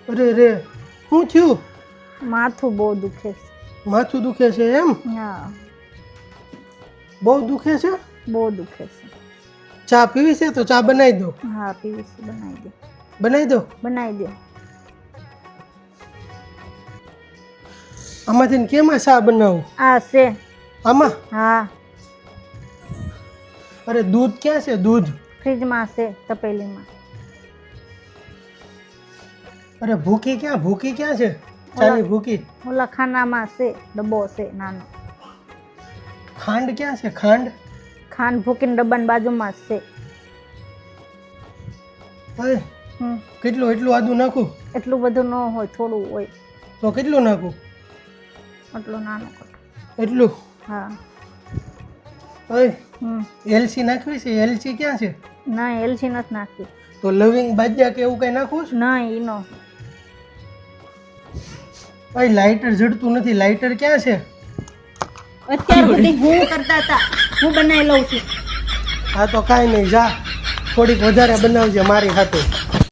અરે રે, શું થયું? માથું બહુ દુખે છે. માથું દુખે છે એમ? હા, બહુ દુખે છે? બહુ દુખે છે. ચા પીવી છે તો ચા બનાવી દો. હા, પીવી છે. બનાવી દે. બનાવી દો. બનાવી દે. આમાંથી કેમાં ચા બનાવું? આ છે. આમાં? હા, અરે દૂધ ક્યાં છે? દૂધ? ફ્રીજમાં છે, તપેલીમાં. અરે ભૂકી ક્યાં? ભૂકી ક્યાં છે? ચાની ભૂકી? ઓલા ખાનામાં છે, ડબ્બો છે નાનો. ખાંડ ક્યાં છે? ખાંડ? ખાંડ ભૂકીને ડબ્બાની બાજુમાં જ છે. અરે કેટલું એટલું આદું નાખું? એટલું બધું ન હોય, થોડું હોય. તો કેટલું નાખું? એટલો નાનો કટો. એટલું? હા. ઓય એલચી નાખવી છે? એલચી ક્યાં છે? ના, એલચી નથી નાખતી. તો લવિંગ બાજ્યા કે એવું કઈ નાખવું છે? ના, ઈનો. ઓય લાઇટર જડતું નથી. લાઇટર ક્યાં છે? અત્યાર સુધી હું કરતા હતા, હું બનાવી લઉં છું. હા તો કાંઈ નહીં, જા થોડીક વધારે બનાવજે મારી હાથે.